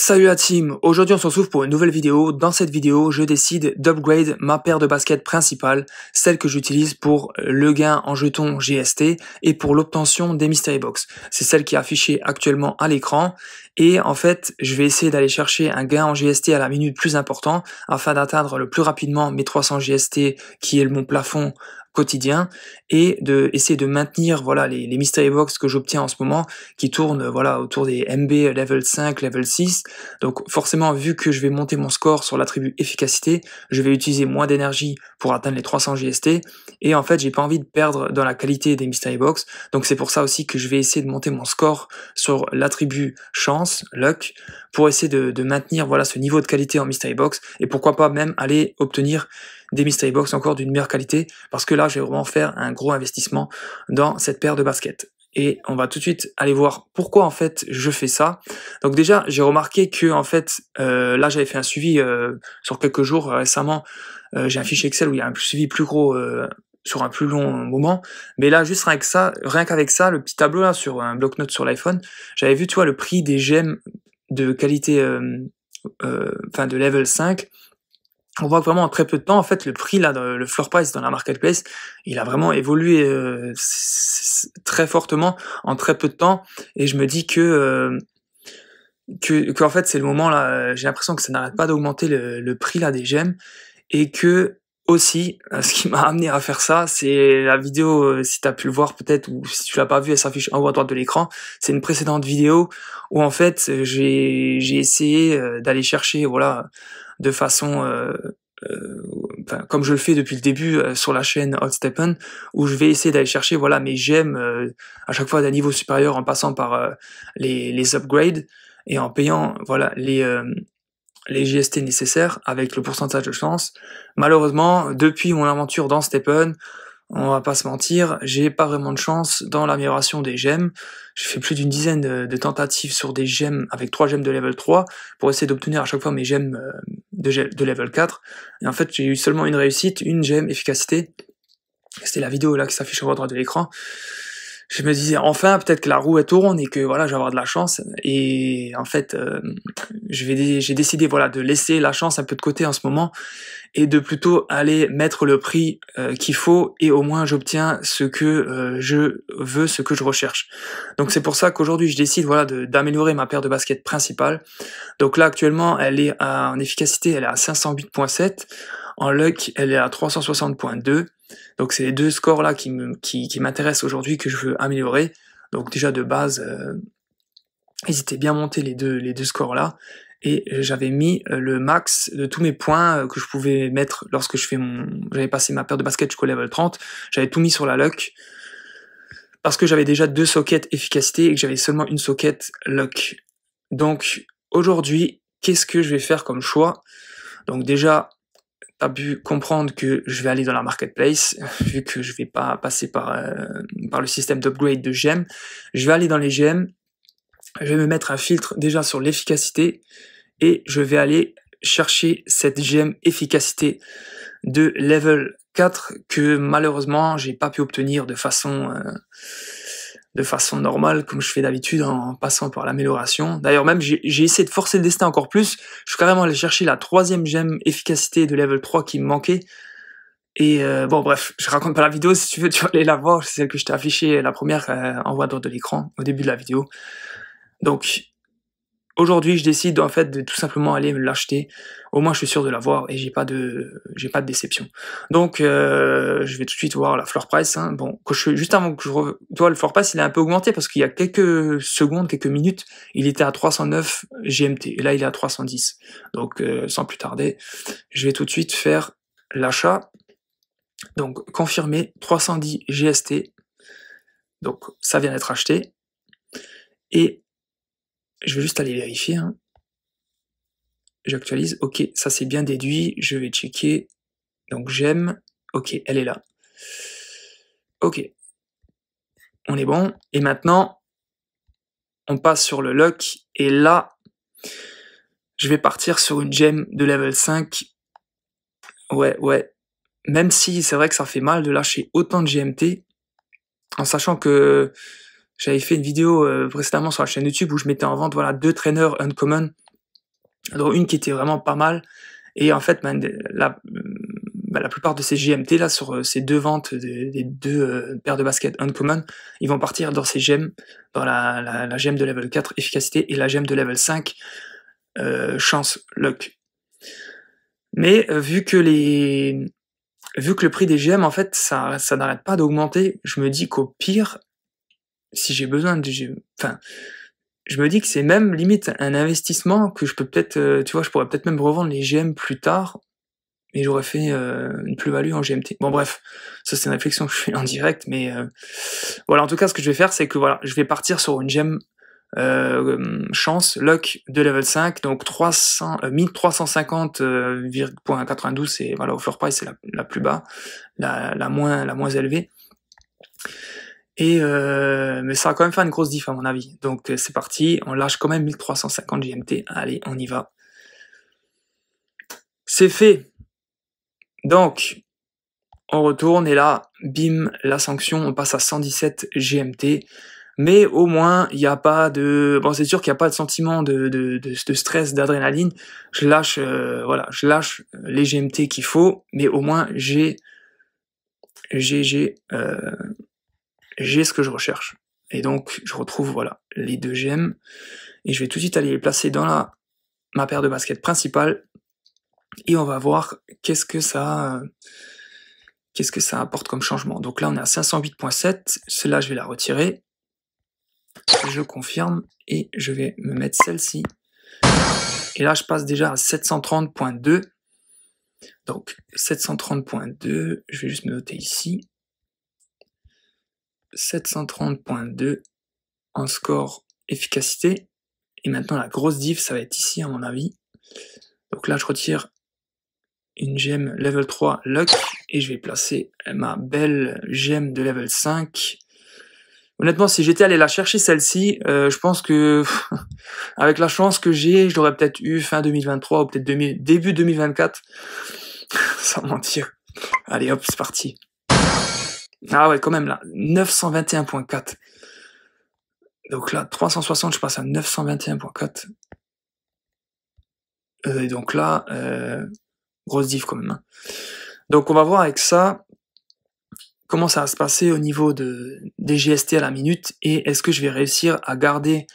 Salut la team, aujourd'hui on se retrouve pour une nouvelle vidéo. Dans cette vidéo, je décide d'upgrade ma paire de baskets principale, celle que j'utilise pour le gain en jetons GST et pour l'obtention des Mystery Box. C'est celle qui est affichée actuellement à l'écran et en fait, je vais essayer d'aller chercher un gain en GST à la minute plus important afin d'atteindre le plus rapidement mes 300 GST qui est mon plafond quotidien et de essayer de maintenir voilà les mystery box que j'obtiens en ce moment qui tournent voilà autour des MB level 5, level 6. Donc forcément, vu que je vais monter mon score sur l'attribut efficacité, je vais utiliser moins d'énergie pour atteindre les 300 GST et en fait, j'ai pas envie de perdre dans la qualité des mystery box. Donc c'est pour ça aussi que je vais essayer de monter mon score sur l'attribut chance, luck, pour essayer de maintenir voilà ce niveau de qualité en mystery box et pourquoi pas même aller obtenir des mystery box encore d'une meilleure qualité parce que là je vais vraiment faire un gros investissement dans cette paire de baskets et on va tout de suite aller voir pourquoi en fait je fais ça. Donc déjà j'ai remarqué que en fait là j'avais fait un suivi sur quelques jours récemment, j'ai un fichier Excel où il y a un suivi plus gros sur un plus long moment, mais là juste rien qu'avec ça, le petit tableau là sur un bloc-notes sur l'iPhone, j'avais vu tu vois le prix des gemmes de qualité enfin de level 5. On voit que vraiment en très peu de temps, en fait, le prix là, le floor price dans la marketplace, il a vraiment évolué très fortement en très peu de temps. Et je me dis que en fait, c'est le moment là. J'ai l'impression que ça n'arrête pas d'augmenter le prix là des gemmes et que aussi, ce qui m'a amené à faire ça, c'est la vidéo, si tu as pu le voir peut-être, ou si tu l'as pas vu, elle s'affiche en haut à droite de l'écran. C'est une précédente vidéo où en fait, j'ai essayé d'aller chercher, voilà, de façon, comme je le fais depuis le début sur la chaîne Hotsteppen, où je vais essayer d'aller chercher, voilà, mes gemmes à chaque fois d'un niveau supérieur en passant par les upgrades et en payant, voilà, les GST nécessaires avec le pourcentage de chance. Malheureusement, depuis mon aventure dans Steppen, on va pas se mentir, j'ai pas vraiment de chance dans l'amélioration des gemmes. J'ai fait plus d'une dizaine de tentatives sur des gemmes avec 3 gemmes de level 3 pour essayer d'obtenir à chaque fois mes gemmes de level 4. Et en fait, j'ai eu seulement une réussite, une gemme efficacité. C'était la vidéo là qui s'affiche au droit de l'écran. Je me disais enfin peut-être que la roue est tourne et que voilà je vais avoir de la chance et en fait j'ai décidé voilà de laisser la chance un peu de côté en ce moment et de plutôt aller mettre le prix qu'il faut et au moins j'obtiens ce que je veux, ce que je recherche. Donc c'est pour ça qu'aujourd'hui je décide voilà d'améliorer ma paire de baskets principale. Donc là actuellement elle est en efficacité elle est à 508.7, en luck elle est à 360.2. Donc c'est les deux scores là qui m'intéressent aujourd'hui, que je veux améliorer. Donc déjà de base, n'hésitez bien à monter les deux scores là. Et j'avais mis le max de tous mes points que je pouvais mettre lorsque j'avais passé ma paire de baskets jusqu'au level 30. J'avais tout mis sur la luck parce que j'avais déjà 2 sockets efficacité et que j'avais seulement une socket luck. Donc aujourd'hui, qu'est-ce que je vais faire comme choix? Donc déjà, t'as pu comprendre que je vais aller dans la marketplace, vu que je vais pas passer par le système d'upgrade de gemmes. Je vais aller dans les gemmes, je vais me mettre un filtre déjà sur l'efficacité, et je vais aller chercher cette gemme efficacité de level 4 que malheureusement j'ai pas pu obtenir de façon normale comme je fais d'habitude en passant par l'amélioration. D'ailleurs même j'ai essayé de forcer le destin encore plus, je suis carrément allé chercher la 3e gemme efficacité de level 3 qui me manquait. Et bon bref, je raconte pas la vidéo, si tu veux tu vas aller la voir, c'est celle que je t'ai affichée, la première en haut à droite de l'écran, au début de la vidéo. Donc aujourd'hui je décide en fait de tout simplement aller me l'acheter, au moins je suis sûr de l'avoir et j'ai pas de déception. Donc je vais tout de suite voir la floor price, hein. Bon, juste avant que tu vois le floor price il est un peu augmenté parce qu'il y a quelques secondes, quelques minutes, il était à 309 GMT et là il est à 310. Donc sans plus tarder, je vais tout de suite faire l'achat. Donc confirmer 310 GST. Donc ça vient d'être acheté et je vais juste aller vérifier, hein. J'actualise, ok, ça c'est bien déduit, je vais checker, donc j'aime, ok, elle est là. Ok, on est bon, et maintenant, on passe sur le luck, et là, je vais partir sur une gemme de level 5, ouais, même si c'est vrai que ça fait mal de lâcher autant de GMT, en sachant que j'avais fait une vidéo précédemment sur la chaîne YouTube où je mettais en vente, voilà, 2 trainers uncommon, dont une qui était vraiment pas mal. Et en fait, la plupart de ces GMT là, sur ces deux ventes des deux paires de baskets Uncommon, ils vont partir dans ces gemmes, dans la gemme de level 4 efficacité et la gemme de level 5 chance luck. Mais vu que le prix des gemmes en fait ça n'arrête pas d'augmenter, je me dis qu'au pire, si j'ai besoin de gemmes, enfin je me dis que c'est même limite un investissement que je peux peut-être, tu vois, je pourrais peut-être même revendre les gemmes plus tard, et j'aurais fait une plus-value en GMT. Bon bref, ça c'est une réflexion que je fais en direct, mais voilà, en tout cas ce que je vais faire, c'est que voilà, je vais partir sur une gemme chance, luck de level 5, donc 1350,92, c'est voilà, offer price c'est la plus bas, la moins élevée. Et mais ça va quand même faire une grosse diff à mon avis. Donc c'est parti, on lâche quand même 1350 GMT. Allez, on y va. C'est fait. Donc on retourne et là, bim, la sanction, on passe à 117 GMT. Mais au moins, il n'y a pas de... Bon, c'est sûr qu'il n'y a pas de sentiment de stress, d'adrénaline. Je lâche, voilà, je lâche les GMT qu'il faut, mais au moins j'ai ce que je recherche. Et donc, je retrouve, voilà, les deux gemmes. Et je vais tout de suite aller les placer dans ma paire de baskets principale. Et on va voir qu'est-ce que ça apporte comme changement. Donc là, on est à 508.7. Celle-là, je vais la retirer. Je confirme. Et je vais me mettre celle-ci. Et là, je passe déjà à 730.2. Donc, 730.2. Je vais juste me noter ici. 730.2 en score efficacité. Et maintenant, la grosse diff, ça va être ici, à mon avis. Donc là, je retire une gemme level 3 luck et je vais placer ma belle gemme de level 5. Honnêtement, si j'étais allé la chercher celle-ci, je pense que avec la chance que j'ai, je l'aurais peut-être eu fin 2023 ou peut-être début 2024. Sans mentir. Allez hop, c'est parti. Ah ouais, quand même là, 921.4. Donc là, 360, je passe à 921.4. Et donc là, grosse diff quand même. Hein. Donc on va voir avec ça comment ça va se passer au niveau des GST à la minute et est-ce que je vais réussir à garder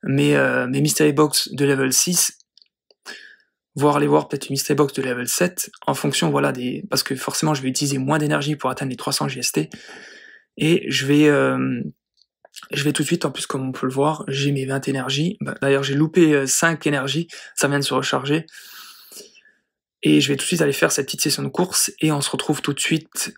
mes Mystery Box de level 6, voire aller voir peut-être une Mystery Box de level 7 en fonction, voilà, parce que forcément je vais utiliser moins d'énergie pour atteindre les 300 GST et je vais tout de suite, en plus comme on peut le voir, j'ai mes 20 énergies, d'ailleurs j'ai loupé 5 énergies, ça vient de se recharger, et je vais tout de suite aller faire cette petite session de course, et on se retrouve tout de suite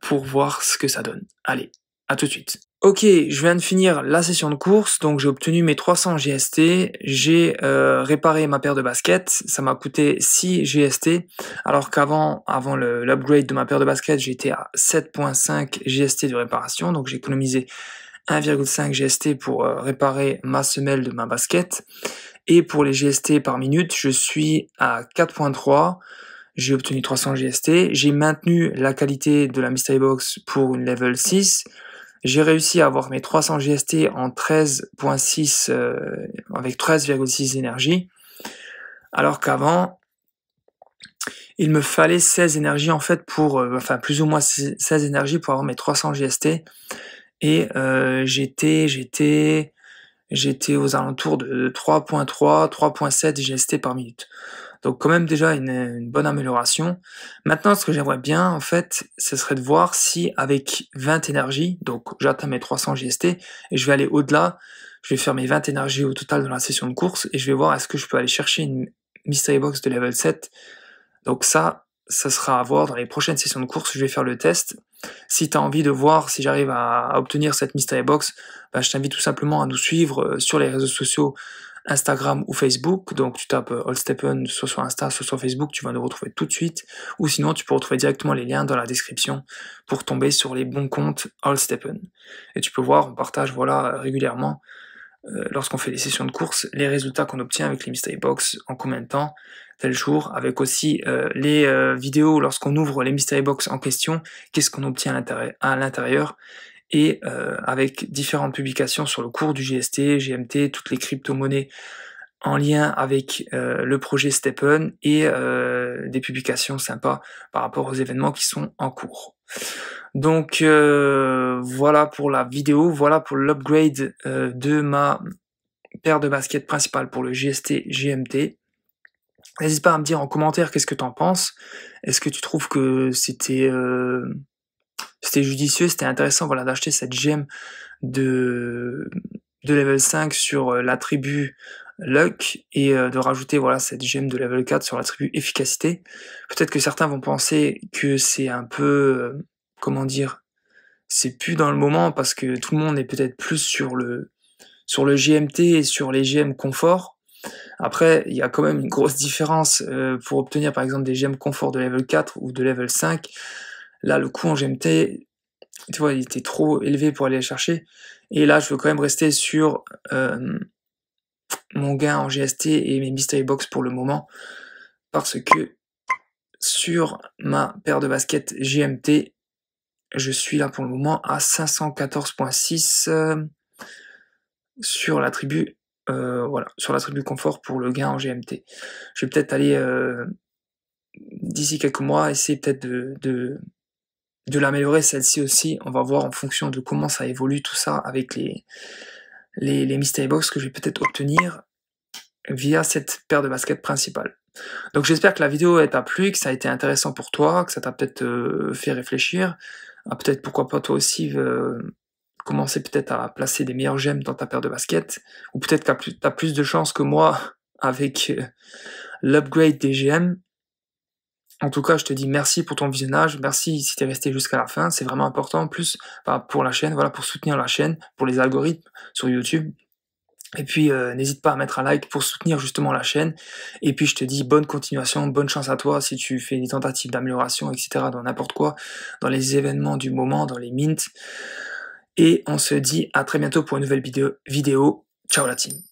pour voir ce que ça donne. Allez, à tout de suite. Ok, je viens de finir la session de course, donc j'ai obtenu mes 300 GST, j'ai réparé ma paire de baskets, ça m'a coûté 6 GST, alors qu'avant l'upgrade de ma paire de baskets, j'étais à 7.5 GST de réparation, donc j'ai économisé 1,5 GST pour réparer ma semelle de ma basket. Et pour les GST par minute, je suis à 4.3. J'ai obtenu 300 GST. J'ai maintenu la qualité de la Mystery Box pour une level 6. J'ai réussi à avoir mes 300 GST en 13.6 avec 13,6 énergie. Alors qu'avant, il me fallait 16 énergies en fait enfin plus ou moins 16 énergies pour avoir mes 300 GST. Et j'étais aux alentours de 3.3, 3.7 GST par minute. Donc quand même déjà une bonne amélioration. Maintenant, ce que j'aimerais bien, en fait, ce serait de voir si avec 20 énergies, donc j'atteins mes 300 GST, et je vais aller au-delà, je vais faire mes 20 énergies au total dans la session de course, et je vais voir est-ce que je peux aller chercher une Mystery Box de level 7. Donc ça sera à voir dans les prochaines sessions de course, je vais faire le test. Si tu as envie de voir si j'arrive à obtenir cette Mystery Box, je t'invite tout simplement à nous suivre sur les réseaux sociaux Instagram ou Facebook. Donc tu tapes AllStepen soit sur Insta, soit sur Facebook, tu vas nous retrouver tout de suite. Ou sinon tu peux retrouver directement les liens dans la description pour tomber sur les bons comptes AllStepen. Et tu peux voir, on partage voilà régulièrement lorsqu'on fait les sessions de course, les résultats qu'on obtient avec les Mystery Box, en combien de temps, tel jour, avec aussi les vidéos lorsqu'on ouvre les Mystery Box en question, qu'est-ce qu'on obtient à l'intérieur, et avec différentes publications sur le cours du GST, GMT, toutes les crypto-monnaies en lien avec le projet Steppen et des publications sympas par rapport aux événements qui sont en cours. Donc voilà pour la vidéo, voilà pour l'upgrade de ma paire de baskets principale pour le GST GMT. N'hésite pas à me dire en commentaire qu'est-ce que tu en penses. Est-ce que tu trouves que c'était judicieux, c'était intéressant, voilà, d'acheter cette gemme de level 5 sur l'attribut luck et de rajouter voilà cette gemme de level 4 sur l'attribut efficacité. Peut-être que certains vont penser que c'est un peu, comment dire, c'est plus dans le moment parce que tout le monde est peut-être plus sur le GMT et sur les GM confort. Après, il y a quand même une grosse différence pour obtenir par exemple des gemmes confort de level 4 ou de level 5. Là, le coût en GMT, tu vois, il était trop élevé pour aller les chercher. Et là, je veux quand même rester sur mon gain en GST et mes mystery box pour le moment. Parce que sur ma paire de baskets GMT, je suis là pour le moment à 514.6 sur l'attribut voilà, sur l'attribut confort pour le gain en GMT. Je vais peut-être aller d'ici quelques mois essayer peut-être de l'améliorer celle-ci aussi. On va voir en fonction de comment ça évolue tout ça avec les mystery box que je vais peut-être obtenir via cette paire de baskets principale. Donc j'espère que la vidéo t'a plu, que ça a été intéressant pour toi, que ça t'a peut-être fait réfléchir, peut-être pourquoi pas toi aussi commencer peut-être à placer des meilleures gemmes dans ta paire de baskets, ou peut-être que t'as plus de chance que moi avec l'upgrade des GM. En tout cas, je te dis merci pour ton visionnage, merci si t'es resté jusqu'à la fin, c'est vraiment important en plus pour la chaîne, voilà, pour soutenir la chaîne, pour les algorithmes sur YouTube. Et puis n'hésite pas à mettre un like pour soutenir justement la chaîne. Et puis je te dis bonne continuation, bonne chance à toi si tu fais des tentatives d'amélioration, etc. dans n'importe quoi, dans les événements du moment, dans les mints. Et on se dit à très bientôt pour une nouvelle vidéo. Ciao la team!